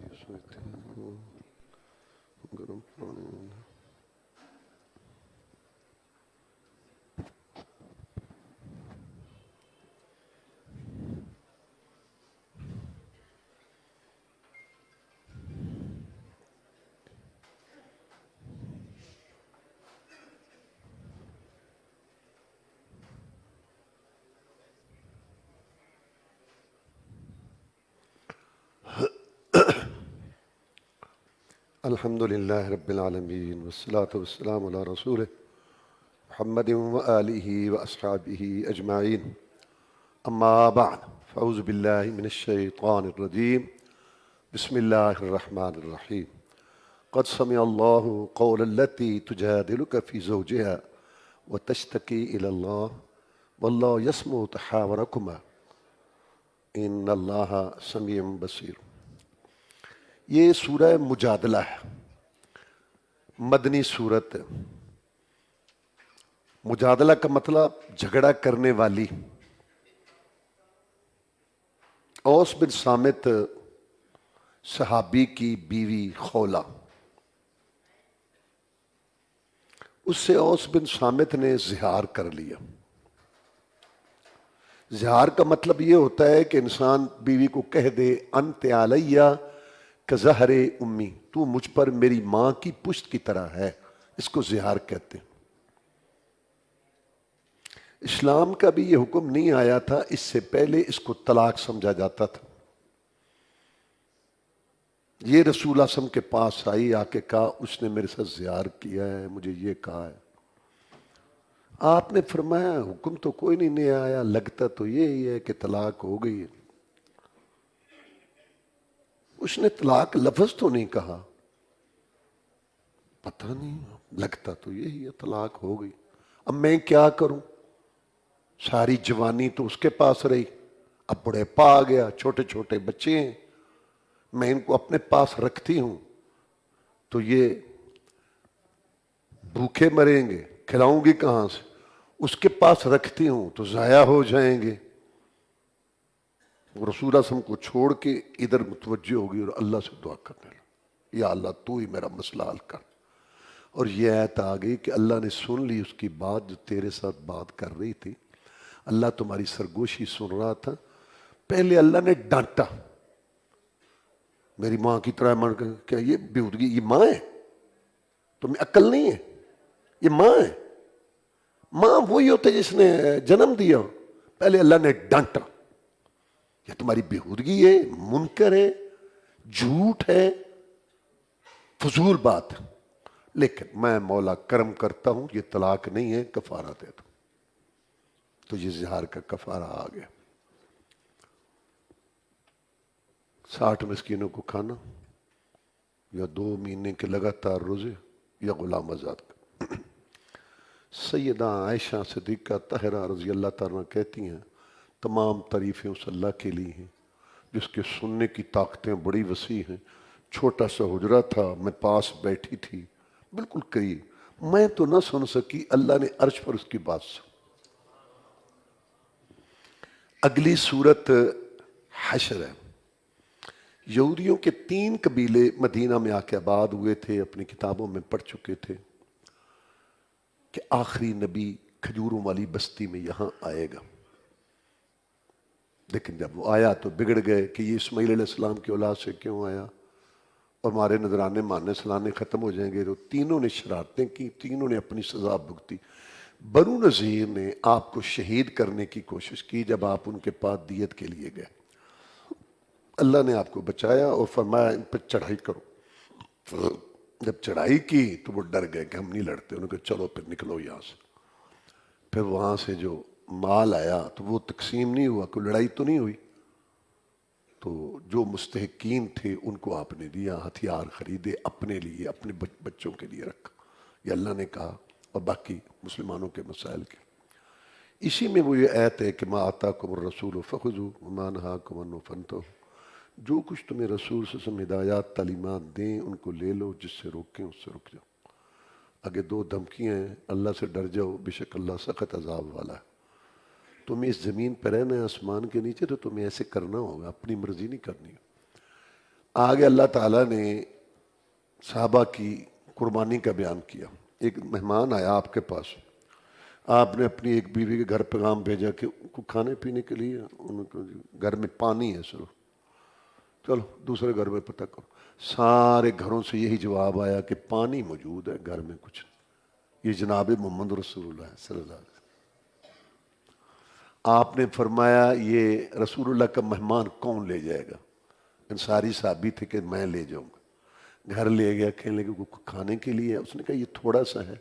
سوچتے ہیں گرم پانی الحمد للہ رب العالمین والصلاة والسلام علی رسول محمد وآلہ واصحابہ اجمعین اما بعد فاعوذ باللہ من الشیطان الرجیم بسم اللہ الرحمن الرحیم قد سمع اللہ قول التي تجادلك في زوجها وتشتكي إلى الله والله يسمع تحاوركما ان اللہ سمیع بصیر۔ یہ سورہ مجادلہ ہے، مدنی سورت ہے۔ مجادلہ کا مطلب جھگڑا کرنے والی۔ اوس بن صامت صحابی کی بیوی خولا، اس سے اوس بن صامت نے زہار کر لیا۔ زہار کا مطلب یہ ہوتا ہے کہ انسان بیوی کو کہہ دے انت علیہ کظہر امی، تو مجھ پر میری ماں کی پشت کی طرح ہے، اس کو زہار کہتے ہیں۔ اسلام کا بھی یہ حکم نہیں آیا تھا، اس سے پہلے اس کو طلاق سمجھا جاتا تھا۔ یہ رسول اللہ صلی اللہ علیہ وسلم کے پاس آئی، آ کے کہا اس نے میرے ساتھ زہار کیا ہے، مجھے یہ کہا ہے۔ آپ نے فرمایا حکم تو کوئی نہیں آیا، لگتا تو یہی ہے کہ طلاق ہو گئی ہے۔ اس نے طلاق لفظ تو نہیں کہا، پتہ نہیں، لگتا تو یہی ہے طلاق ہو گئی۔ اب میں کیا کروں؟ ساری جوانی تو اس کے پاس رہی، اب بڑھاپا آ گیا، چھوٹے چھوٹے بچے ہیں، میں ان کو اپنے پاس رکھتی ہوں تو یہ بھوکے مریں گے، کھلاؤں گی کہاں سے؟ اس کے پاس رکھتی ہوں تو ضائع ہو جائیں گے۔ رسول اللہ صلی اللہ علیہ وسلم کو چھوڑ کے ادھر متوجہ ہوگی اور اللہ سے دعا کرنے لگا، یا اللہ تو ہی میرا مسئلہ حل کر۔ اور یہ آیت آ گئی کہ اللہ نے سن لی اس کی بات جو تیرے ساتھ بات کر رہی تھی، اللہ تمہاری سرگوشی سن رہا تھا۔ پہلے اللہ نے ڈانٹا، میری ماں کی طرح مان کر، کیا یہ بیہودگی؟ یہ ماں ہے؟ تمہیں عقل نہیں ہے؟ یہ ماں ہے؟ ماں وہی ہوتے جس نے جنم دیا۔ پہلے اللہ نے ڈانٹا، یہ تمہاری بیہودگی ہے، منکر ہے، جھوٹ ہے، فضول بات ہے، لیکن میں مولا کرم کرتا ہوں، یہ طلاق نہیں ہے، کفارہ دے دو۔ تو یہ زہار کا کفارہ آ گیا۔ 60 مسکینوں کو کھانا، یا 2 مہینے کے لگاتار روزے، یا غلام آزاد کا۔ سیدہ عائشہ صدیقہ طاہرہ رضی اللہ تعالیٰ کہتی ہیں تمام تعریفیں اس اللہ کے لیے ہیں جس کے سننے کی طاقتیں بڑی وسیع ہیں۔ چھوٹا سا حجرہ تھا، میں پاس بیٹھی تھی، بالکل قریب، میں تو نہ سن سکی، اللہ نے عرش پر اس کی بات سن۔ اگلی سورت حشر ہے۔ یہودیوں کے 3 قبیلے مدینہ میں آ کے آباد ہوئے تھے، اپنی کتابوں میں پڑھ چکے تھے کہ آخری نبی کھجوروں والی بستی میں یہاں آئے گا، لیکن جب وہ آیا تو بگڑ گئے کہ یہ اسماعیل علیہ السلام کی اولاد سے کیوں آیا، اور ہمارے نذرانے ماننے سلانے ختم ہو جائیں گے۔ تو تینوں نے شرارتیں کی، تینوں نے اپنی سزا بھگتی۔ بنو نذیر نے آپ کو شہید کرنے کی کوشش کی جب آپ ان کے پاس دیت کے لیے گئے۔ اللہ نے آپ کو بچایا اور فرمایا ان پر چڑھائی کرو۔ جب چڑھائی کی تو وہ ڈر گئے کہ ہم نہیں لڑتے، انہوں نے کہا چلو پھر نکلو یہاں سے۔ پھر وہاں سے جو مال آیا تو وہ تقسیم نہیں ہوا، کوئی لڑائی تو نہیں ہوئی، تو جو مستحقین تھے ان کو آپ نے دیا، ہتھیار خریدے، اپنے لیے، اپنے بچوں کے لیے رکھا، یہ اللہ نے کہا، اور باقی مسلمانوں کے مسائل کے۔ اسی میں وہ یہ آیت ہے کہ ما آتاکم الرسول فخذوہ وما نہاکم عنہ فانتہوا، جو کچھ تمہیں رسول صلی اللہ علیہ وسلم ہدایات تعلیمات دیں ان کو لے لو، جس سے روکیں اس سے رک جاؤ۔ آگے 2 دھمکیاں ہیں، اللہ سے ڈر جاؤ، بے شک اللہ سخت عذاب والا ہے۔ تمہیں اس زمین پر رہنا ہے، آسمان کے نیچے، تو تمہیں ایسے کرنا ہوگا، اپنی مرضی نہیں کرنی۔ آگے اللہ تعالیٰ نے صحابہ کی قربانی کا بیان کیا. ایک مہمان آیا آپ کے پاس، آپ نے اپنی ایک بیوی کے گھر پیغام بھیجا کہ ان کو کھانے پینے کے لیے ان کو گھر میں پانی ہے، چلو دوسرے گھر میں پتہ کرو. سارے گھروں سے یہی جواب آیا کہ پانی موجود ہے، گھر میں کچھ نہیں. یہ جناب محمد رسول اللہ صلی اللہ علیہ وسلم. آپ نے فرمایا یہ رسول اللہ کا مہمان کون لے جائے گا؟ انصاری صحابی تھے کہ میں لے جاؤں گا. گھر لے گیا، کہنے لگے کھانے کے لیے. اس نے کہا یہ تھوڑا سا ہے،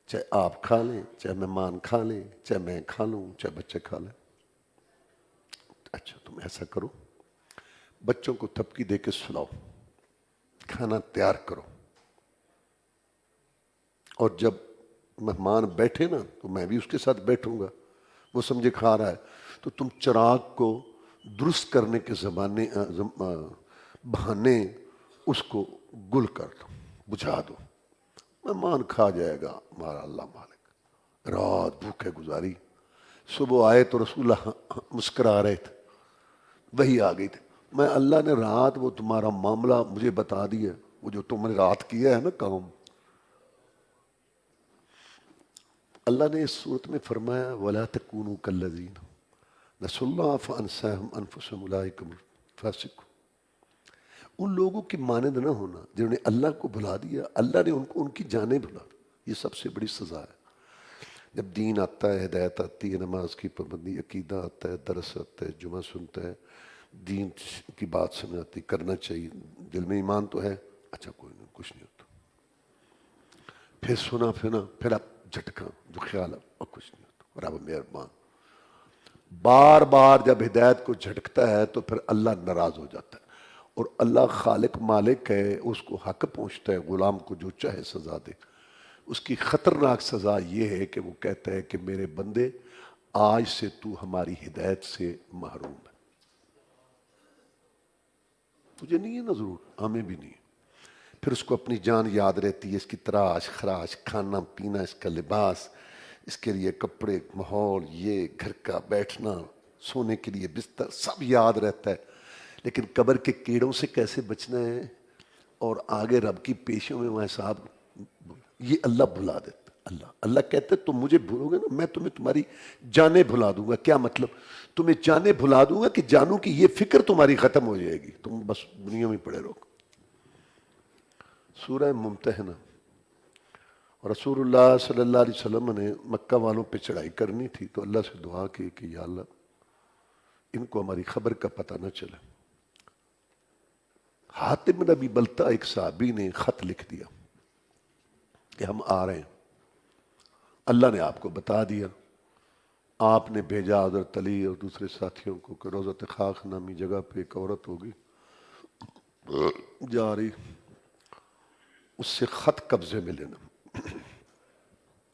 چاہے آپ کھا لیں، چاہے مہمان کھا لیں، چاہے میں کھا لوں، چاہے بچے کھا لیں. اچھا تم ایسا کرو، بچوں کو تھپکی دے کے سلاؤ، کھانا تیار کرو، اور جب مہمان بیٹھے نا تو میں بھی اس کے ساتھ بیٹھوں گا، وہ سمجھے کھا رہا ہے، تو تم چراغ کو درست کرنے کے بہانے اس کو گل کر دو، بجھا دو، مہمان کھا جائے گا ہمارا اللہ مالک. رات بھوکے گزاری. صبح آئے تو رسول اللہ مسکرا رہے تھے، وہی آ گئی تھی. میں اللہ نے رات وہ تمہارا معاملہ مجھے بتا دیا، وہ جو تم نے رات کیا ہے نا کام. اللہ نے اس صورت میں فرمایا وَلَا تَكُونُوا كَالَّذِينَ نَسُوا اللَّهَ فَأَنسَاهُمْ أَنفُسَهُمْ أُولَٰئِكَ هُمُ الْفَاسِقُونَ. ان لوگوں کی مانند نہ ہونا جنہوں نے اللہ کو بھلا دیا، اللہ نے ان کو ان کی جانیں بھلا دی. یہ سب سے بڑی سزا ہے. جب دین آتا ہے، ہدایت آتی ہے، نماز کی پابندی، عقیدہ آتا ہے، درس آتا ہے، جمعہ سنتا ہے، دین کی بات سمجھ آتی، کرنا چاہیے، دل میں ایمان تو ہے، اچھا کوئی نہیں، کچھ نہیں ہوتا. پھر سنا پھر اب جھٹکا جو خیال ہے اور کچھ نہیں ہوتا. رب مہربان. بار بار جب ہدایت کو جھٹکتا ہے تو پھر اللہ ناراض ہو جاتا ہے، اور اللہ خالق مالک ہے، اس کو حق پہنچتا ہے غلام کو جو چاہے سزا دے. اس کی خطرناک سزا یہ ہے کہ وہ کہتا ہے کہ میرے بندے آج سے تو ہماری ہدایت سے محروم ہے. تجھے نہیں ہے نا ضرور، ہمیں بھی نہیں. پھر اس کو اپنی جان یاد رہتی ہے، اس کی تراش خراش، کھانا پینا، اس کا لباس، اس کے لیے کپڑے، ماحول، یہ گھر کا بیٹھنا، سونے کے لیے بستر، سب یاد رہتا ہے. لیکن قبر کے کیڑوں سے کیسے بچنا ہے اور آگے رب کی پیشوں میں وہاں صاحب، یہ اللہ بھلا دیتا. اللہ کہتے تم مجھے بھولو گے نا، میں تمہیں تمہاری جانیں بھلا دوں گا. کیا مطلب؟ تمہیں جانیں بھلا دوں گا کہ جانوں کی یہ فکر تمہاری ختم ہو جائے گی، تم بس دنیا میں پڑے رہو. سورہ ممتحنہ. اور رسول اللہ صلی اللہ علیہ وسلم نے مکہ والوں پہ چڑھائی کرنی تھی تو اللہ سے دعا کی کہ یا اللہ ان کو ہماری خبر کا پتہ نہ چلے. حاتم بن ابی بلتہ ایک صحابی نے خط لکھ دیا کہ ہم آ رہے ہیں. اللہ نے آپ کو بتا دیا. آپ نے بھیجا حضرت علی اور دوسرے ساتھیوں کو کہ روضۃ خاک نامی جگہ پہ ایک عورت ہوگی جا رہی، اس سے خط قبضے میں لینا.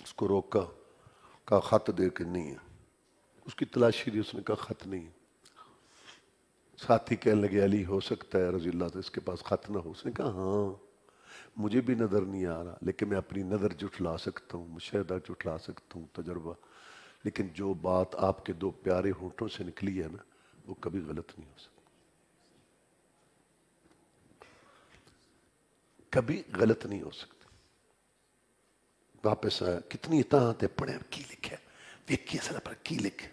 اس کو روکا، کہا خط دے کے نہیں ہے. اس کی تلاشی دی، اس نے کہا خط نہیں. ساتھی کہنے لگے علی ہو سکتا ہے رضی اللہ عنہ اس کے پاس خط نہ ہو. اس نے کہا ہاں مجھے بھی نظر نہیں آ رہا، لیکن میں اپنی نظر جھٹلا سکتا ہوں، مشاہدہ جھٹلا سکتا ہوں، تجربہ. لیکن جو بات آپ کے دو پیارے ہونٹوں سے نکلی ہے نا وہ کبھی غلط نہیں ہو سکتی، کبھی غلط نہیں ہو سکتی. واپس آیا، کتنی اطاعت ہے، پڑھے کی لکھے ویکھیے سر پر کی لکھے.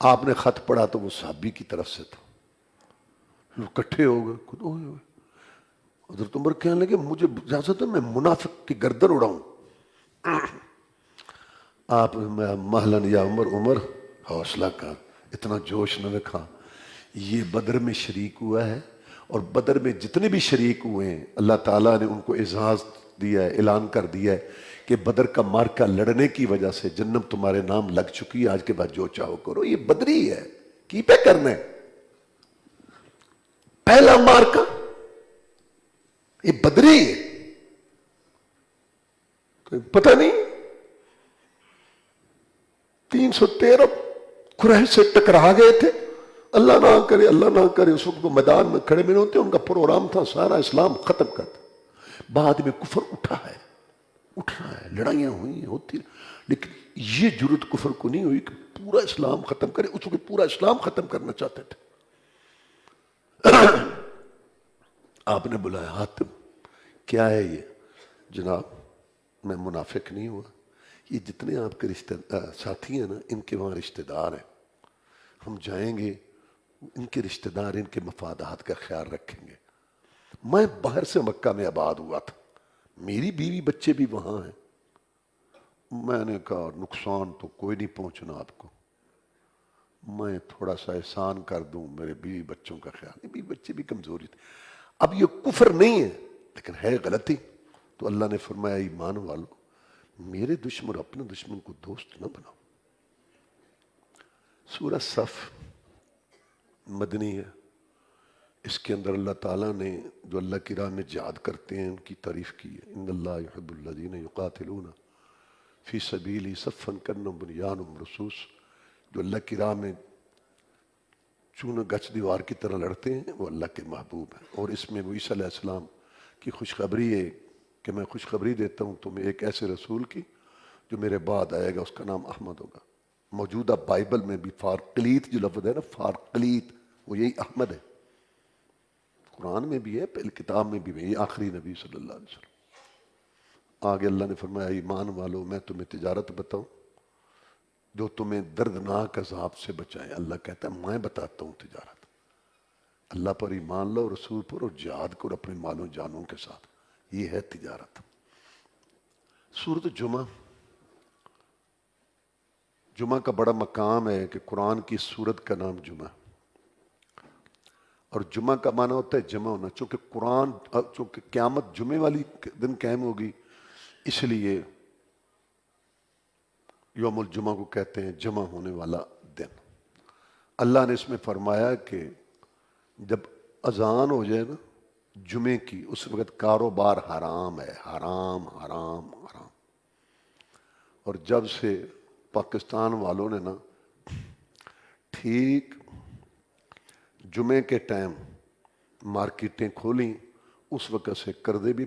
آپ نے خط پڑھا تو وہ صحابی کی طرف سے تھا. لوگ کٹھے ہو گئے. حضرت عمر کہنے لگے مجھے اجازت ہے میں منافق کی گردن اڑاؤں. آپ مہلن یا عمر حوصلہ کا، اتنا جوش نہ رکھا. یہ بدر میں شریک ہوا ہے، اور بدر میں جتنے بھی شریک ہوئے ہیں اللہ تعالیٰ نے ان کو اعزاز دیا ہے، اعلان کر دیا ہے کہ بدر کا مارکا لڑنے کی وجہ سے جنت تمہارے نام لگ چکی ہے، آج کے بعد جو چاہو کرو. یہ بدری ہے، کی پہ کرنا ہے. پہلا مارکا یہ بدری ہے، پتہ نہیں 313 قریش سے ٹکرا گئے تھے. اللہ نہ کرے، اللہ نہ کرے اس وقت وہ میدان میں کھڑے میں ہوتے، ان کا پروگرام تھا سارا اسلام ختم کرتا. بعد میں کفر اٹھ رہا ہے، لڑائیاں ہوئی ہوتی، لیکن یہ جرت کفر کو نہیں ہوئی کہ پورا اسلام ختم کرے. اس وقت پورا اسلام ختم کرنا چاہتے تھے. آپ نے بلایا حاتم کیا ہے یہ؟ جناب میں منافق نہیں ہوا، یہ جتنے آپ کے ساتھی ہیں نا ان کے وہاں رشتہ دار ہیں، ہم جائیں گے ان کے رشتہ دار ان کے مفادات کا خیال رکھیں گے۔ میں باہر سے مکہ میں آباد ہوا تھا، میری بیوی بچے بھی وہاں ہیں۔ میں نے کہا نقصان تو کوئی نہیں پہنچنا آپ کو، میں تھوڑا سا احسان کر دوں، میرے بیوی بچوں کا خیال نہیں، بیوی بچے بھی کمزوری تھے۔ اب یہ کفر نہیں ہے لیکن ہے غلطی، تو اللہ نے فرمایا ایمان والو میرے دشمن اپنے دشمن کو دوست نہ بناؤ۔ سورہ صف مدنی ہے، اس کے اندر اللہ تعالیٰ نے جو اللہ کی راہ میں جہاد کرتے ہیں ان کی تعریف کی ہے۔ ان اللہ یحب الذین یقاتلون فی سبیلہ صفا کانہم بنیان مرصوص، جو اللہ کی راہ میں چون گچ دیوار کی طرح لڑتے ہیں وہ اللہ کے محبوب ہیں۔ اور اس میں وہ عیسیٰ علیہ السلام کی خوشخبری ہے کہ میں خوشخبری دیتا ہوں تمہیں ایک ایسے رسول کی جو میرے بعد آئے گا، اس کا نام احمد ہوگا۔ موجودہ بائبل میں بھی فارقلیت جو لفظ ہے نا، فارقلیت، وہ یہی احمد ہے، قرآن میں بھی ہے، پہلے کتاب میں بھی ہے، یہ آخری نبی صلی اللہ علیہ وسلم۔ آگے اللہ نے فرمایا ایمان والو میں تمہیں تجارت بتاؤں جو تمہیں دردناک عذاب سے بچائے۔ اللہ کہتا ہے میں بتاتا ہوں تجارت، اللہ پر ایمان لو، رسول پر، اور جہاد کرو اپنے مالوں جانوں کے ساتھ، یہ ہے تجارت۔ سورۃ جمعہ، جمعہ کا بڑا مقام ہے کہ قرآن کی سورت کا نام جمعہ، اور جمعہ کا معنی ہوتا ہے جمع ہونا، چونکہ قیامت جمعے والی دن قائم ہوگی، اس لیے یوم الجمعہ کو کہتے ہیں جمع ہونے والا دن۔ اللہ نے اس میں فرمایا کہ جب اذان ہو جائے نا جمعے کی، اس وقت کاروبار حرام ہے، حرام حرام حرام۔ اور جب سے پاکستان والوں نے نا ٹھیک جمعے کے ٹائم مارکیٹیں کھولیں، اس وقت سے قرضے بھی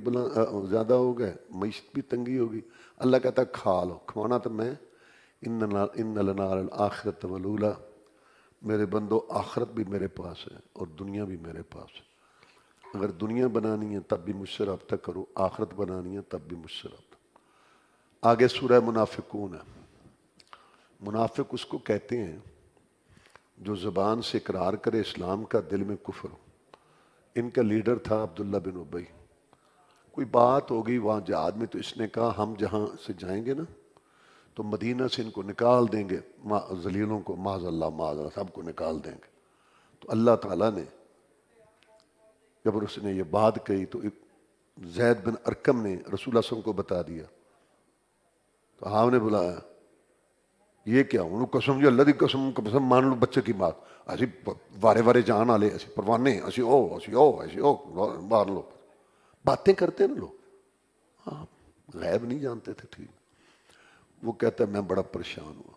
زیادہ ہو گئے، معیشت بھی تنگی ہوگی۔ اللہ کہتا ہے کھا لو، کھوانا تو میں، ان لنا الآخرۃ والأولیٰ، میرے بندو آخرت بھی میرے پاس ہے اور دنیا بھی میرے پاس ہے۔ اگر دنیا بنانی ہے تب بھی مجھ سے رابطہ کرو، آخرت بنانی ہے تب بھی مجھ سے رابطہ۔ آگے سورہ منافقون ہے۔ منافق اس کو کہتے ہیں جو زبان سے اقرار کرے اسلام کا، دل میں کفر ہو۔ ان کا لیڈر تھا عبداللہ بن ابی۔ کوئی بات ہو گئی وہاں جہاد میں، تو اس نے کہا ہم جہاں سے جائیں گے نا تو مدینہ سے ان کو نکال دیں گے، ذلیلوں کو، معاذ اللہ سب کو نکال دیں گے۔ تو اللہ تعالیٰ نے جب اس نے یہ بات کہی تو زید بن ارکم نے رسول اللہ صلی اللہ علیہ وسلم کو بتا دیا، تو آپ نے بلایا یہ کیا؟ انہوں قسم جی اللہ دی قسم مان لو بچے کی بات، اسی وارے جان والے، اسی پروانے، اسی مار لو، باتیں کرتے نا لوگ، غیب نہیں جانتے تھے۔ ٹھیک، وہ کہتا ہے میں بڑا پریشان ہوا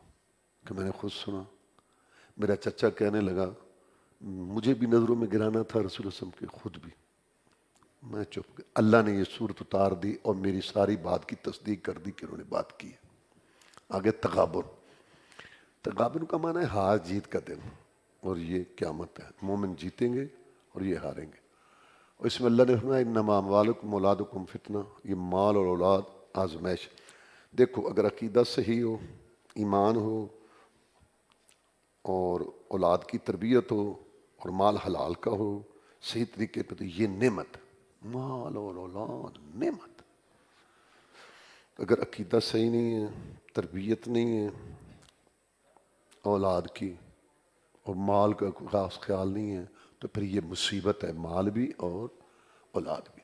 کہ میں نے خود سنا، میرا چچا کہنے لگا مجھے بھی نظروں میں گرانا تھا رسول اللہ صلی اللہ علیہ وسلم کے، خود بھی، میں چپ گیا۔ اللہ نے یہ صورت اتار دی اور میری ساری بات کی تصدیق کر دی کہ انہوں نے بات کی ہے۔ آگے تغابن، تغابن کا معنی ہے ہار جیت کا دن، اور یہ قیامت ہے، مومن جیتیں گے اور یہ ہاریں گے۔ اور اس میں اللہ نے فرمایا انما اموالکم اولادکم فتنہ، یہ مال اور اولاد آزمائش۔ دیکھو اگر عقیدہ صحیح ہو، ایمان ہو اور اولاد کی تربیت ہو اور مال حلال کا ہو صحیح طریقے پہ، تو یہ نعمت، مال اور اولاد نعمت۔ اگر عقیدہ صحیح نہیں ہے، تربیت نہیں ہے اولاد کی، اور مال کا خاص خیال نہیں ہے، تو پھر یہ مصیبت ہے، مال بھی اور اولاد بھی۔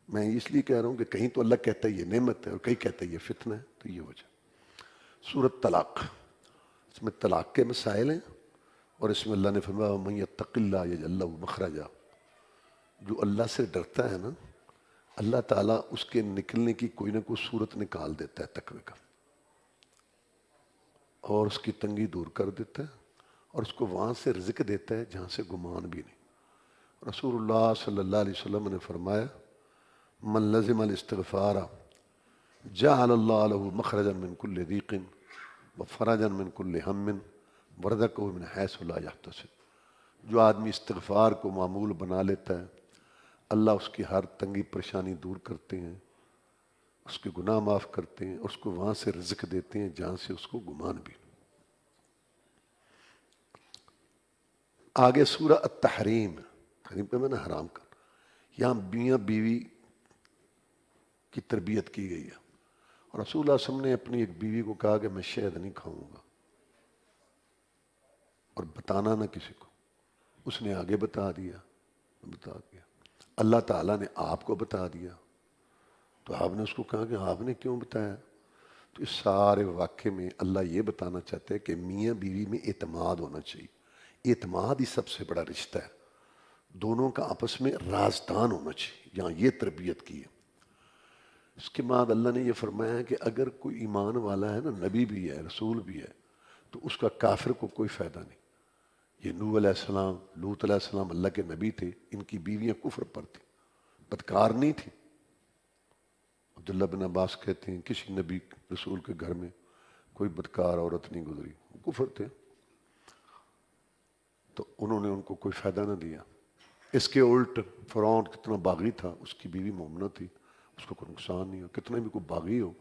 میں اس لیے کہہ رہا ہوں کہ کہیں تو اللہ کہتا ہے یہ نعمت ہے اور کہیں کہتا ہے یہ فتنہ ہے، تو یہ وجہ۔ سورۃ طلاق، اس میں طلاق کے مسائل ہیں، اور اس میں اللہ نے فرمایا وَمَن يَتَّقِ اللَّهَ يَجْعَل لَّهُ مَخْرَجًا، جو اللہ سے ڈرتا ہے نا اللہ تعالیٰ اس کے نکلنے کی کوئی نہ کوئی صورت نکال دیتا ہے تقوی کا، اور اس کی تنگی دور کر دیتا ہے، اور اس کو وہاں سے رزق دیتا ہے جہاں سے گمان بھی نہیں۔ رسول اللہ صلی اللہ علیہ وسلم نے فرمایا من لزم الاستغفار جعل اللہ له مخرجا من كل ضیق وفرجا من كل ہم ورزقه من حیث لا یحتسب۔ جو آدمی استغفار کو معمول بنا لیتا ہے اللہ اس کی ہر تنگی پریشانی دور کرتے ہیں، اس کے گناہ معاف کرتے ہیں، اس کو وہاں سے رزق دیتے ہیں جہاں سے اس کو گمان بھی۔ آگے سورہ التحریم، تحریم پہ میں نے حرام کر، یہاں میاں بیوی کی تربیت کی گئی ہے، اور رسول اللہ صلی اللہ علیہ وسلم نے اپنی ایک بیوی کو کہا کہ میں شہد نہیں کھاؤں گا اور بتانا نہ کسی کو، اس نے آگے بتا دیا۔ اللہ تعالیٰ نے آپ کو بتا دیا تو آپ نے اس کو کہا کہ آپ نے کیوں بتایا؟ تو اس سارے واقعے میں اللہ یہ بتانا چاہتے ہیں کہ میاں بیوی میں اعتماد ہونا چاہیے، اعتماد ہی سب سے بڑا رشتہ ہے، دونوں کا آپس میں رازدان ہونا چاہیے، یہاں یہ تربیت کی ہے۔ اس کے بعد اللہ نے یہ فرمایا ہے کہ اگر کوئی ایمان والا ہے نا، نبی بھی ہے رسول بھی ہے، تو اس کا کافر کو کوئی فائدہ نہیں۔ یہ نوح علیہ السلام، لوط علیہ السلام اللہ کے نبی تھے، ان کی بیویاں کفر پر تھیں، بدکار نہیں تھیں۔ عبداللہ بن عباس کہتے ہیں کسی نبی رسول کے گھر میں کوئی بدکار عورت نہیں گزری، وہ کفر تھے، تو انہوں نے ان کو کوئی فائدہ نہ دیا۔ اس کے الٹ فرعون کتنا باغی تھا، اس کی بیوی مومنہ تھی، اس کو کوئی نقصان نہیں ہو۔ کتنا بھی کوئی باغی ہو،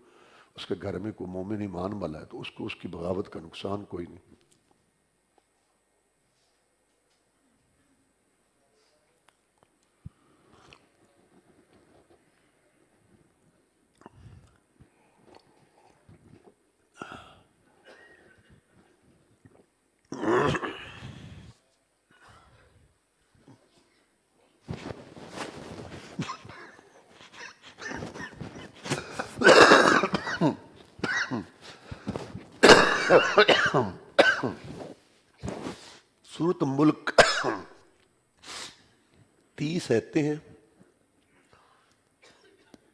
اس کے گھر میں کوئی مومن ایمان والا ہے تو اس کو اس کی بغاوت کا نقصان کوئی نہیں۔ سورۃ ملک 30 آیتیں ہیں،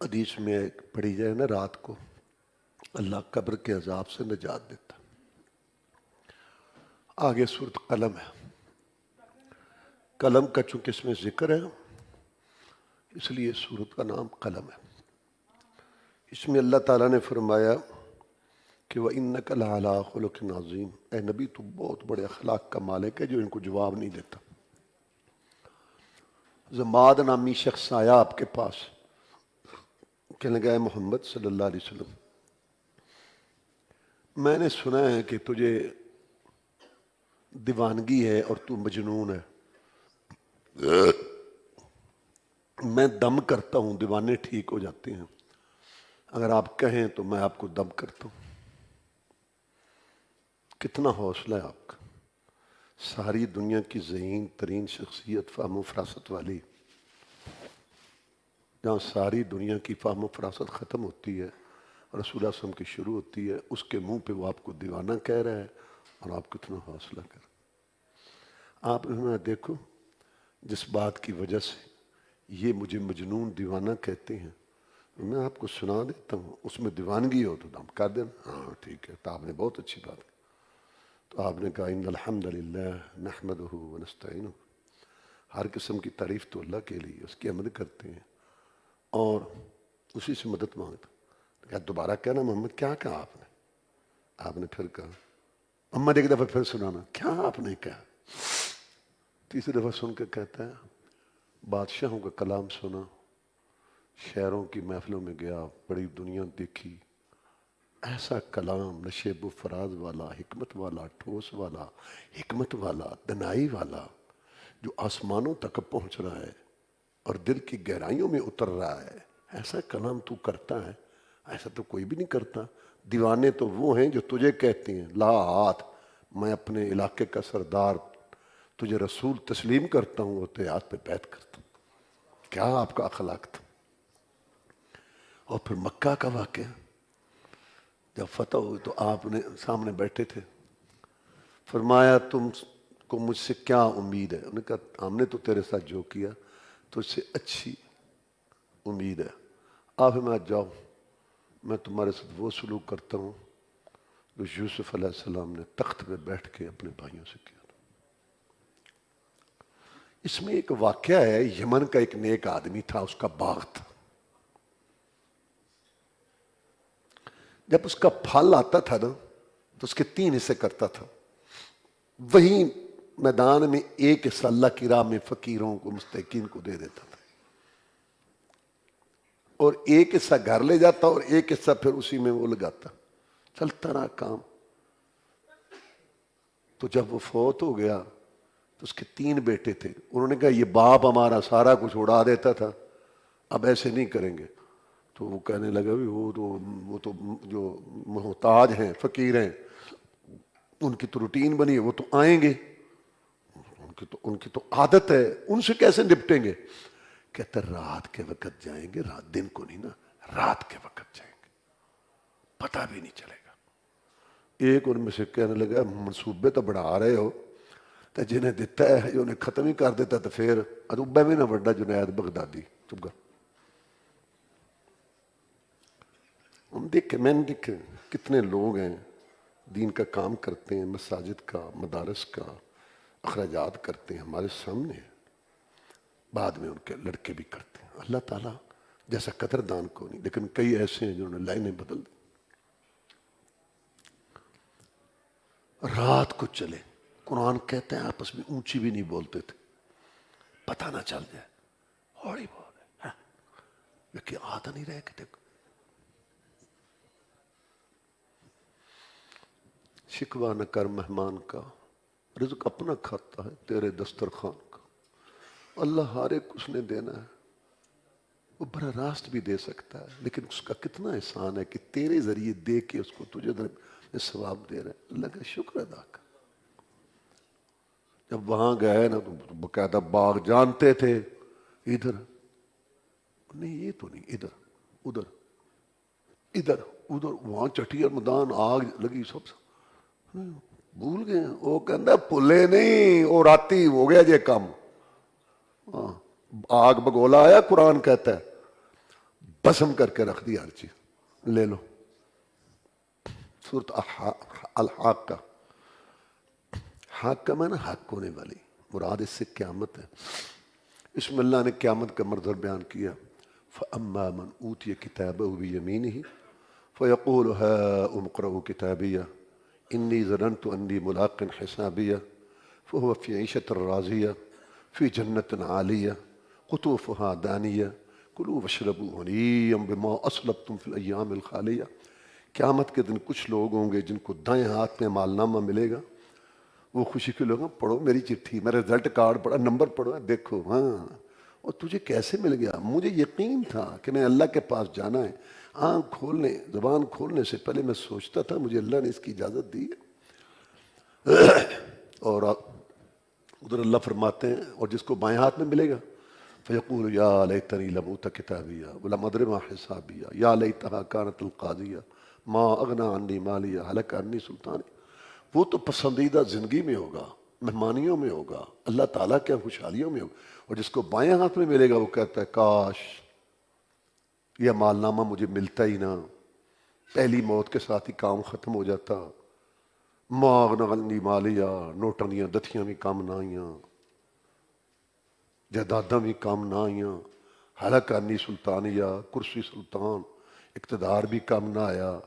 حدیث میں پڑھی جائے نا رات کو اللہ قبر کے عذاب سے نجات دیتا۔ آگے سورۃ قلم ہے، قلم کا چونکہ اس میں ذکر ہے اس لیے سورت کا نام قلم ہے۔ اس میں اللہ تعالیٰ نے فرمایا کہ وَإِنَّكَ لَعَلَىٰ خُلُقٍ عَظِيمٍ، اے نبی تو بہت بڑے اخلاق کا مالک ہے، جو ان کو جواب نہیں دیتا۔ زماد نامی شخص آیا آپ کے پاس، کہنے لگا اے محمد صلی اللہ علیہ وسلم، میں نے سنا ہے کہ تجھے دیوانگی ہے اور تو مجنون ہے، میں دم کرتا ہوں، دیوانے ٹھیک ہو جاتے ہیں، اگر آپ کہیں تو میں آپ کو دم کرتا ہوں۔ کتنا حوصلہ ہے آپ کا، ساری دنیا کی ذہین ترین شخصیت، فہم و فراست والی، جہاں ساری دنیا کی فہم و فراست ختم ہوتی ہے رسول اللہ صلی اللہ علیہ وسلم کی شروع ہوتی ہے، اس کے منہ پہ وہ آپ کو دیوانہ کہہ رہا ہے، اور آپ کتنا حوصلہ کر۔ آپ نے دیکھو جس بات کی وجہ سے یہ مجھے مجنون دیوانہ کہتے ہیں، میں آپ کو سنا دیتا ہوں، اس میں دیوانگی ہو تو دم کر دینا۔ ہاں ٹھیک ہے، تو آپ نے بہت اچھی بات کی۔ تو آپ نے کہا ان الحمد للہ نحمدہ ونستعینہ، ہر قسم کی تعریف تو اللہ کے لیے، اس کی حمد کرتے ہیں اور اسی سے مدد مانگتے۔ کہا دوبارہ کہنا محمد، کیا کہا آپ نے؟ آپ نے پھر کہا، محمد ایک دفعہ پھر سنانا، کیا آپ نے کہا؟ تیسری دفعہ سن کے کہتا ہے بادشاہوں کا کلام سنا، شہروں کی محفلوں میں گیا، بڑی دنیا دیکھی، ایسا کلام نشیب و فراز والا، حکمت والا، ٹھوس والا، حکمت والا، دنائی والا، جو آسمانوں تک پہنچ رہا ہے اور دل کی گہرائیوں میں اتر رہا ہے، ایسا کلام تو کرتا ہے، ایسا تو کوئی بھی نہیں کرتا۔ دیوانے تو وہ ہیں جو تجھے کہتے ہیں لا ہاتھ، میں اپنے علاقے کا سردار تجھے رسول تسلیم کرتا ہوں اور تیرے ہاتھ پہ بیعت کرتا ہوں۔ کیا آپ کا اخلاق تھا۔ اور پھر مکہ کا واقعہ جب فتح ہوئی تو آپ نے سامنے بیٹھے تھے، فرمایا تم کو مجھ سے کیا امید ہے؟ انہوں نے کہا ہم نے تو تیرے ساتھ جو کیا تو اس سے اچھی امید ہے۔ آپ میں جاؤ، میں تمہارے ساتھ وہ سلوک کرتا ہوں جو یوسف علیہ السلام نے تخت پہ بیٹھ کے اپنے بھائیوں سے کیا۔ اس میں ایک واقعہ ہے، یمن کا ایک نیک آدمی تھا، اس کا باغ تھا، جب اس کا پھل آتا تھا نا تو اس کے 3 حصے کرتا تھا، وہیں میدان میں ایک حصہ اللہ کی راہ میں فقیروں کو مستحقین کو دے دیتا تھا، اور ایک حصہ گھر لے جاتا اور ایک حصہ پھر اسی میں وہ لگاتا، چلتا رہا کام۔ تو جب وہ فوت ہو گیا تو اس کے 3 بیٹے تھے، انہوں نے کہا یہ باپ ہمارا سارا کچھ اڑا دیتا تھا، اب ایسے نہیں کریں گے۔ تو وہ کہنے لگا بھی وہ تو جو محتاج ہیں فقیر ہیں ان کی تو روٹین بنی ہے، وہ تو آئیں گے، ان کی تو عادت ہے، ان سے کیسے نپٹیں گے؟ کہتا رات کے وقت جائیں گے، رات دن کو نہیں نا، رات کے وقت جائیں گے، پتہ بھی نہیں چلے گا۔ ایک ان میں سے کہنے لگا منصوبے تو بڑھا رہے ہو تو جنہیں دیتا ہے جو انہیں ختم ہی کر دیتا تو پھر ادوبہ میں نہ بڑھا جنید بغدادی چپ کر۔ ہم دیکھیں، میں نے دیکھیں کتنے لوگ ہیں دین کا کام کرتے ہیں، مساجد کا، مدارس کا اخراجات کرتے ہیں، ہمارے سامنے ہیں، بعد میں ان کے لڑکے بھی کرتے ہیں۔ اللہ تعالیٰ جیسا قدردان کو نہیں، لیکن کئی ایسے ہیں جنہوں نے لائنیں بدل دی۔ رات کو چلے، قرآن کہتے ہیں آپس میں اونچی بھی نہیں بولتے تھے، پتہ نہ چل جائے، ہوڑی بول رہے لیکن آتا نہیں رہے کہ دیکھو شکوہ نہ کر مہمان کا، رزق اپنا کھاتا ہے تیرے دسترخوان کا۔ اللہ ہر ایک اس نے دینا ہے، وہ براہ راست بھی دے سکتا ہے، لیکن اس کا کتنا احسان ہے کہ تیرے ذریعے دے کے اس کو تجھے ثواب دے رہے ہیں۔ اللہ کا شکر ادا کر۔ جب وہاں گئے نا تو باقاعدہ باغ جانتے تھے، ادھر نہیں، یہ تو نہیں، ادھر ادھر ادھر ادھر، وہاں چٹھی میدان آگ لگی، سب بھول گئے۔ وہ کہنا پلے نہیں، وہ راتی ہو گیا جے کام، آگ بگولا آیا، قرآن کہتا ہے بسم کر کے رکھ دی ہر چیز، لے لو۔ سورۃ الحاق کا، حق کا معنی حق ہونے والی، مراد اس سے قیامت ہے۔ اس میں اللہ نے قیامت کا منظر بیان کیا، فَأَمَّا مَنْ أُوتِيَ كِتَابَهُ بِيَمِينِهِ فَيَقُولُ هَاؤُمُ اقْرَءُوا كِتَابِيَهْ إِنِّي ظَنَنْتُ أَنِّي مُلَاقٍ حِسَابِيَهْ فَهُوَ فِي عِيشَةٍ رَاضِيَةٍ فِي جَنَّةٍ عَالِيَةٍ قُطُوفُهَا دَانِيَةٌ كُلُوا وَاشْرَبُوا هَنِيًّا بِمَا أَسْلَفْتُمْ فِي الْأَيَّامِ الْخَالِيَةِ۔ قیامت کے دن کچھ لوگ ہوں گے جن کو دائیں ہاتھ میں مال نامہ ملے گا، وہ خوشی کے لوگ پڑھو میری چٹھی، میرا رزلٹ کارڈ پڑھا، نمبر پڑھو، دیکھو ہاں، اور تجھے کیسے مل گیا؟ مجھے یقین تھا کہ میں اللہ کے پاس جانا ہے، آنکھ کھولنے، زبان کھولنے سے پہلے میں سوچتا تھا مجھے اللہ نے اس کی اجازت دی ہے۔ اور ادھر اللہ فرماتے ہیں اور جس کو بائیں ہاتھ میں ملے گا فیقول یا لیتنی لم اوت کتابیہ ولم ادر ما حسابیہ یا لیتہا کانت القاضیہ ما اغنی عنی مالیہ ہلک عنی سلطانی۔ وہ تو پسندیدہ زندگی میں ہوگا، مہمانیوں میں ہوگا، اللہ تعالیٰ کے خوشحالیوں میں ہوگا، اور جس کو بائیں ہاتھ میں ملے گا وہ کہتا ہے کاش یہ مال نامہ مجھے ملتا ہی نہ، پہلی موت کے ساتھ ہی کام ختم ہو جاتا، ما اغنی عنی مالیہ، نوٹنیاں دتھیاں بھی کام نہ آئیاں، جائیداداں بھی کام نہ آئیاں، ہلک عنی سلطانیہ، کرسی سلطان اقتدار بھی کام نہ آیا،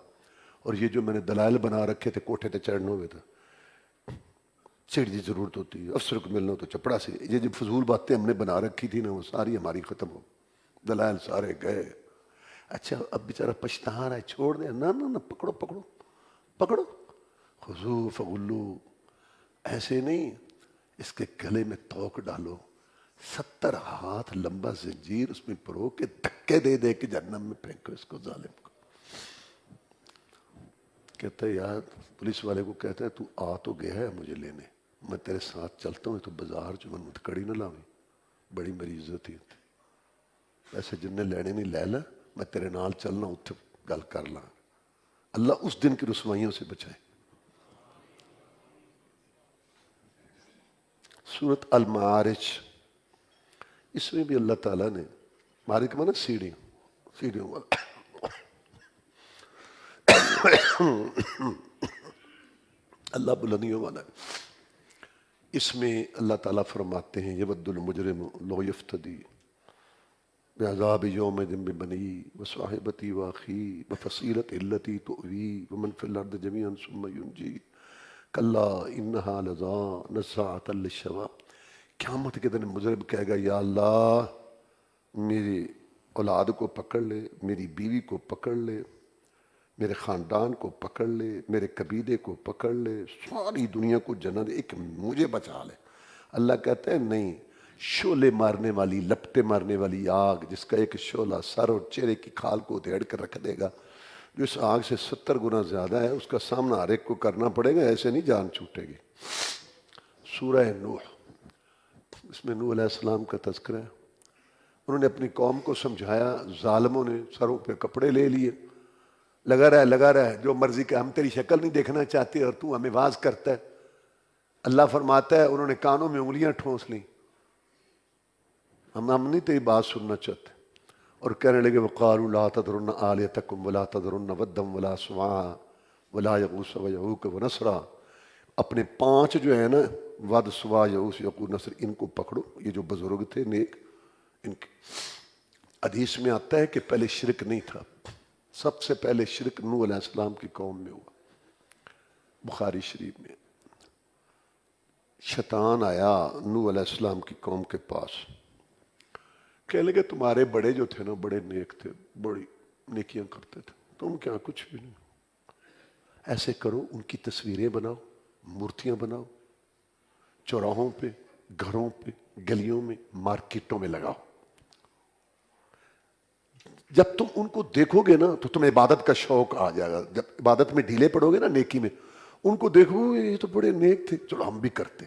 اور یہ جو میں نے دلائل بنا رکھے تھے کوٹھے تے چڑھنے ہوئے تھا، چڑھ دی ضرورت ہوتی ہے، افسر کو ملنا تو چپڑا سے، یہ جو فضول باتیں ہم نے بنا رکھی تھی نا وہ ساری ہماری ختم ہو، دلائل سارے گئے۔ اچھا اب بیچارہ پچھتا رہا ہے، چھوڑ دیں، نہ نہ نہ، پکڑو پکڑو پکڑو، خذو فغلو، ایسے نہیں، اس کے گلے میں توق ڈالو، 70 ہاتھ لمبا زنجیر اس میں پرو کے دھکے دے دے کے جہنم میں پھینکو اس کو، ظالم کو۔ کہتا ہے یار، پولیس والے کو کہتا ہے تو آ تو گیا ہے مجھے لینے، میں تیرے ساتھ چلتا ہوں تو بازار جو من مت کڑی نہ لاویں، بڑی میری عزت ہی ویسے جن نے لینے نہیں لے لا، میں تیرے نال چلنا اتھے گل کر لاں۔ اللہ اس دن کی رسوائیوں سے بچائے۔ سورۃ المعارج، اس میں بھی اللہ تعالیٰ نے، معارج مانا سیڑھیوں والا، اللہ بلندیوں والا ہے۔ اس میں اللہ تعالیٰ فرماتے ہیں یود المجرم لو یفتدی بعذاب یومئذ ببنی وصاحبتی واخی وفصیلتی التی تؤوی ومن فی الارض جمیعا ثم ینجی کلا انہا لظا نزاعۃ للشوا، قیامت کے دن مجرم کہے گا یا اللہ میری اولاد کو پکڑ لے، میری بیوی کو پکڑ لے، میرے خاندان کو پکڑ لے، میرے قبیلے کو پکڑ لے، ساری دنیا کو جنت، ایک مجھے بچا لے۔ اللہ کہتا ہے نہیں، شعلے مارنے والی، لپٹے مارنے والی آگ جس کا ایک شعلہ سر اور چہرے کی کھال کو ادھیڑ کر رکھ دے گا، جو اس آگ سے 70 گنا زیادہ ہے، اس کا سامنا ہر ایک کو کرنا پڑے گا، ایسے نہیں جان چھوٹے گی۔ سورہ نوح، اس میں نوح علیہ السلام کا تذکرہ ہے۔ انہوں نے اپنی قوم کو سمجھایا، ظالموں نے سروں پہ کپڑے لے لیے، لگا رہا ہے جو مرضی کہ ہم تیری شکل نہیں دیکھنا چاہتے اور تو ہمیں واز کرتا ہے۔ اللہ فرماتا ہے انہوں نے کانوں میں انگلیاں ٹھونس لیں، ہم نہیں تیری بات سننا چاہتے، اور کہنے لگے وقالوا لا تذرن آلہتکم ولا تذرن ودا ولا سواعا ولا یغوث ویعوق ونسرا، اپنے 5 جو ہے نا، ود، سوا، یغوث، یعوق، نسر، ان کو پکڑو، یہ جو بزرگ تھے نیک، ان کے حدیث میں آتا ہے کہ پہلے شرک نہیں تھا، سب سے پہلے شرک نوح علیہ السلام کی قوم میں ہوا۔ بخاری شریف میں شیطان آیا نوح علیہ السلام کی قوم کے پاس، کہنے لگے تمہارے بڑے جو تھے نا بڑے نیک تھے، بڑی نیکیاں کرتے تھے، تم کیا کچھ بھی نہیں، ایسے کرو ان کی تصویریں بناؤ، مورتیاں بناؤ، چوراہوں پہ، گھروں پہ، گلیوں میں، مارکیٹوں میں لگاؤ، جب تم ان کو دیکھو گے نا تو تمہیں عبادت کا شوق آ جائے گا، جب عبادت میں ڈھیلے پڑو گے نا نیکی میں، ان کو دیکھو گے یہ تو بڑے نیک تھے، چلو ہم بھی کرتے۔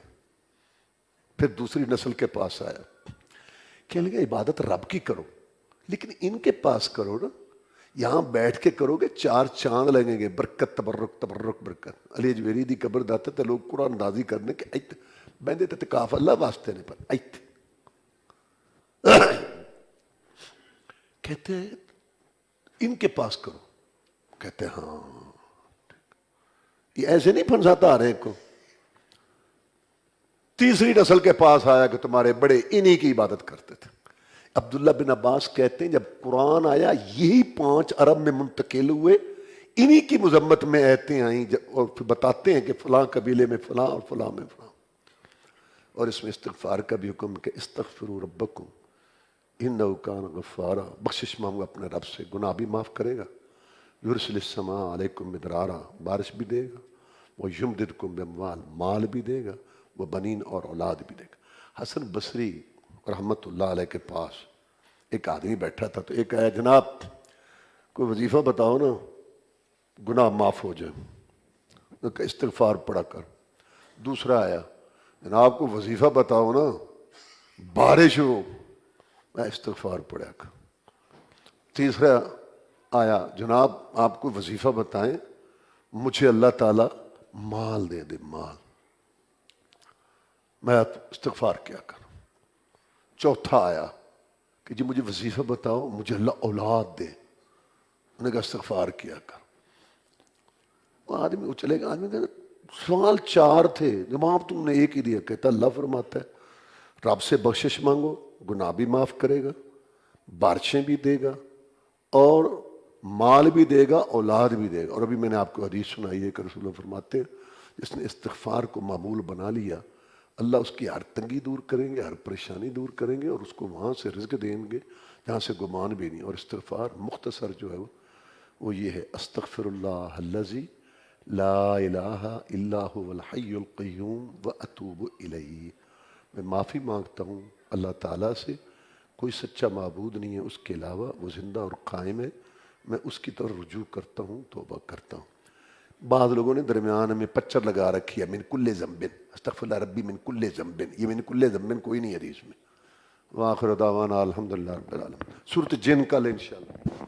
پھر دوسری نسل کے پاس آیا، کہنے لگا عبادت رب کی کرو لیکن ان کے پاس کرو نا، یہاں بیٹھ کے کرو گے 4 چاند لگیں گے، برکت تبرک تبرک برکت۔ علی اجویری دی قبر داتے تے لوگ قرآن اندازی کرنے کے ایت بندے تے کاف اللہ واسطے نے پر ایت کہتے ہیں ان کے پاس کرو، کہتے ہیں ہاں، یہ ایسے نہیں پھنساتا ہر ایک کو۔ تیسری نسل کے پاس آیا کہ تمہارے بڑے انہی کی عبادت کرتے تھے۔ عبداللہ بن عباس کہتے ہیں جب قرآن آیا یہی 5 عرب میں منتقل ہوئے، انہی کی مذمت میں آیتیں آئیں، اور پھر بتاتے ہیں کہ فلاں قبیلے میں فلاں اور فلاں میں فلاں، اور اس میں استغفار کا بھی حکم کہ استغفروا ربکم انہ کان غفارا، بخشش مانگو اپنے رب سے، گناہ بھی معاف کرے گا، یرسل السماء علیکم مدرارا، بارش بھی دے گا، ویمددکم باموال، مال بھی دے گا، وہ بنین، اور اولاد بھی دے گا۔ حسن بصری رحمت اللہ علیہ کے پاس ایک آدمی بیٹھا تھا، تو ایک آیا جناب کوئی وظیفہ بتاؤ نا گناہ معاف ہو جائے، کہ استغفار پڑھا کر۔ دوسرا آیا جناب کو وظیفہ بتاؤ نا بارش ہو، میں استغفار پڑھا کر۔ تیسرا آیا جناب آپ کو وظیفہ بتائیں مجھے اللہ تعالیٰ مال دے دے، مال، میں استغفار کیا کروں۔ چوتھا آیا کہ جی مجھے وظیفہ بتاؤ مجھے اللہ اولاد دے، انہوں نے کہا استغفار کیا کر۔ وہ آدمی وہ چلے گا، آدمی کہتا سوال 4 تھے، جواب تم نے ایک ہی دیا۔ کہتا اللہ فرماتا ہے رب سے بخشش مانگو، گناہ بھی معاف کرے گا، بارشیں بھی دے گا، اور مال بھی دے گا، اولاد بھی دے گا۔ اور ابھی میں نے آپ کو حدیث سنائی ہے کہ رسول اللہ فرماتے ہیں جس نے استغفار کو معمول بنا لیا، اللہ اس کی ہر تنگی دور کریں گے، ہر پریشانی دور کریں گے، اور اس کو وہاں سے رزق دیں گے جہاں سے گمان بھی نہیں۔ اور استغفار مختصر جو ہے وہ یہ ہے استغفر اللہ الذی لا الہ الا هو الحی القیوم واتوب الیہ، میں معافی مانگتا ہوں اللہ تعالیٰ سے، کوئی سچا معبود نہیں ہے اس کے علاوہ، وہ زندہ اور قائم ہے، میں اس کی طرف رجوع کرتا ہوں، توبہ کرتا ہوں۔ بعض لوگوں نے درمیان میں پچر لگا رکھی ہے من کل ذنب، استغفر اللہ ربی من کل ذنب، یہ من کل ذنب کوئی نہیں حدیث میں۔ وآخر دعوانا الحمدللہ رب العالمین۔ سورۃ جن کل انشاءاللہ۔